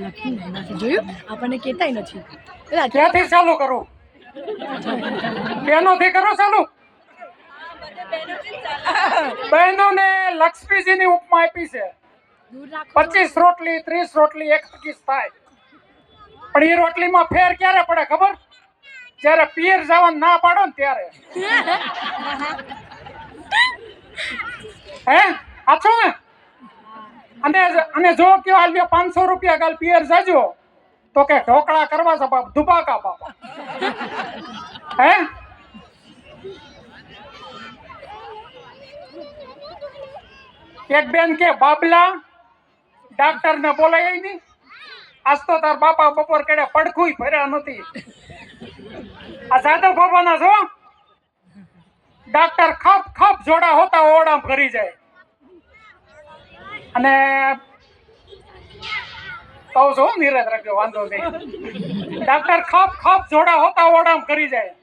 લખીને નથી જોયું, આપણને કહેતાય નથી. ક્યાંથી ચાલુ કરું? બેનોથી કરો ચાલુ. બહેનોને લક્ષ્મીજીની ઉપમા આપી છે. 25 રોટલી 30 રોટલી 1 થાય, પણ એ રોટલીમાં ફેર ક્યારે પડે ખબર? જ્યારે પિયર જવાનું ના પાડો ને ત્યારે. હે આછો ને? અને જો કયો હાલ 500 રૂપિયા કાલ પિયર જાજો તો કે ઢોકળા કરવા છે બાપ, ધુબાકા બાપા. હે એક બેન કે બાબલા ડાક્ટર ને બોલાય નહીં, આજ તો તાર બાપા બપોર કેડે પડખું ભર્યા નથી. આ જાદવ બાબાના છો ડાક્ટર ખપ ખપ જોડા હોતા ઓરડામાં ભરી જાય. અને કહું છું નીરજ રાખજો, વાંધો નહીં. ડાક્ટર ખપ ખપ જોડા હોતા ઓરડામાં કરી જાય.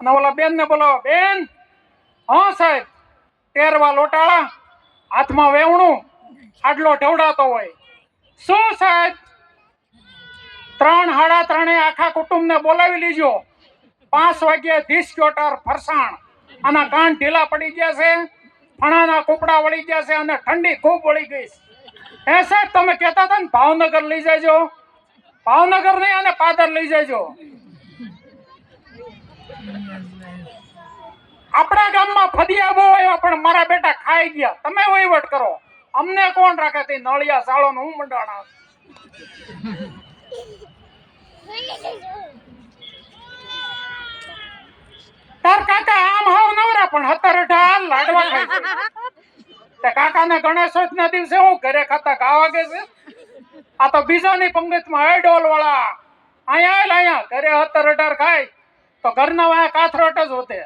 અને ઓલા બેન ને બોલો, બેન. હા સાહેબ. તેરવા લોટાળા, હાથમાં વેવણું, આડલો ઢવડાતો હોય. શું સાહેબ? 3 સાડા 3 આખા કુટુંબને બોલાવી લીજો. 5 વાગ્યે ધીસ ક્યોટર ફરસાણ. આના કાન ઢીલા પડી ગયા છે, ફણાના કુપડા વળી ગયા છે અને ઠંડી ખૂબ વળી ગઈ. હે સાહેબ તમે કહેતા હતા ને ભાવનગર લઈ જજો. ભાવનગર નહીં, અને પાદર લઈ જજો. આપણા ગામમાં ફદિયા બહુ આવ્યા, પણ મારા બેટા ખાઈ ગયા. તમે વહીવટ કરો, અમને કોણ રાખે? તે નળિયા સાળો નું હું મંડાણા. તાર કાકા આમ હાવ નવરા, પણ 17-18 લાડવા ખાય છે. તે કાકાને ગણેશોત્સવ ના દિવસે હું ઘરે ખાતા ઘા વાગે છે. આ તો બીજાની પંગતમાં હે ડોલ વાળા અહીંયા ઘરે 17-18 ખાય તો ઘરના વાયા કાથરોટ જ હોતે.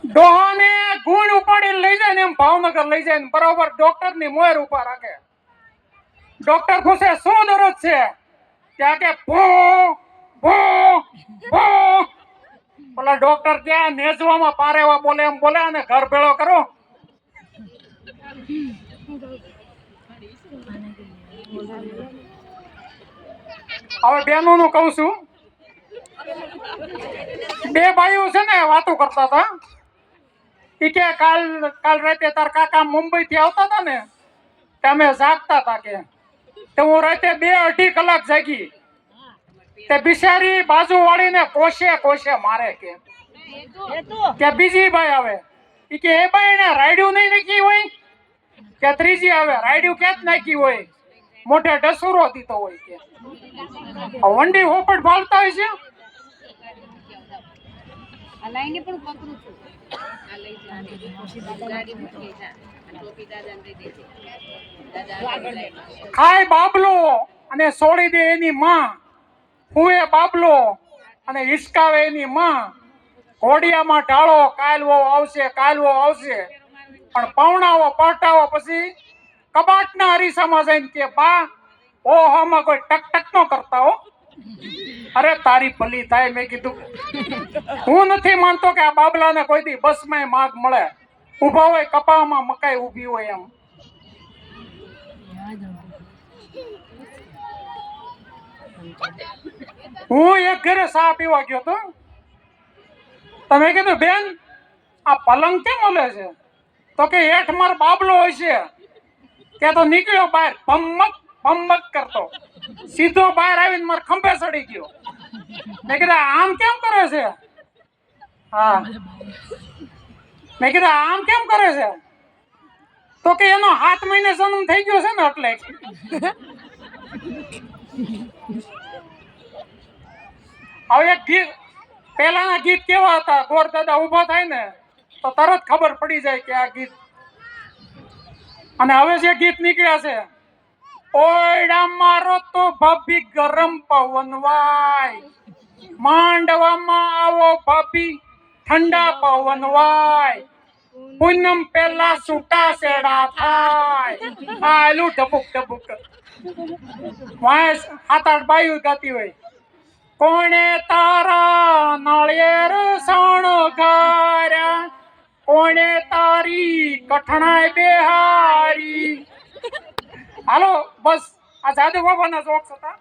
ડોહાને ગુણ ઉપાડીને લઈ જાય ને એમ ભાવનગર લઈ જાય ને બરોબર ડોક્ટર ની મોર ઉપર રાખે. ડોક્ટર પૂછે શું દરજ છે? ત્યાં કે ભૂ ભૂ ભૂ. ઓલા ડોક્ટર ત્યાં નેજવામાં પારેવા બોલે એમ બોલે અને ઘર ભેળો કરો. હવે બેનો નું કઉ છું. 2 ભાઈઓ છે ને વાતો કરતા હતા. ઈ કે કાલ રાતે તાર કાકા મુંબઈ થી આવતા હતા ને, તમે જાગતા હતા કે હું રાતે 2-2.5 કલાક જાગી. તે બિચારી બાજુ વાળીને કોશે મારે કે બીજી બાઈ આવે. ઈ કે એ બાઈ ને રાયડું નહીં નાખી હોય કે ત્રીજી આવે રાયડું ક્યાં જ નાખી હોય, મોઢે ડસુરો દીધો હોય કે વંડી હોપટ ભાળતા હોય છે. ખાય બાબલો અને છોડી દે એની માં, હુએ બાબલો અને હિસકાવે એની માં. ઘોડિયામાં ઢાળો કાલવો આવશે, પણ પવણાવો પલટાવો પછી કબાટના અરીસામાં જઈને કે બા ઓહોમાં કોઈ ટક નો કરતા હો. અરે તારી ભલી થાય. મેં કીધું હું નથી માનતો કે આ બાબલાને કોઈ દી બસમાં માગ મળે. ઉભા હોય કપામાં મકાઈ ઉભી હોય એમ. હું એક ઘરે ચા પીવા ગયો તો. તમે કીધું બેન આ પલંગ કેમ ઓલે છે? તો કે હેઠ મારો બાબલો હોય છે. ત્યાં તો નીકળ્યો બહાર ભમક કરતો, સીધો બહાર આવીને મારા ખંભે ચડી ગયો. મેં કીધું આમ કેમ કરે છે? હા મેં કીધું આમ કેમ કરે છે? તો કે એનો 7 મહિને જન્મ થઈ ગયો છે ને એટલે. હવે એક ગીત, પેલાના ગીત કેવા હતા? ગોર દાદા ઉભા થાય ને તો તરત ખબર પડી જાય કે આ ગીત. અને હવે જે ગીત નીકળ્યા છે, ઓયડા મારો તો ભાભી ગરમ પવન વાય, માંડવામાં આવો ભાભી ઠંડા પવન વાય, પૂનમ પેલા છૂટા સેડા થાય. આલું ઢબુક વાય 7-8 બાયું ગાતી હોય. કોણે તારા નાળિયેર શણગાર્યા, કોણે તારી કઠણાઈ બેહારી. હાલો બસ આ જાદુ બાબાના જોક્સ હતા.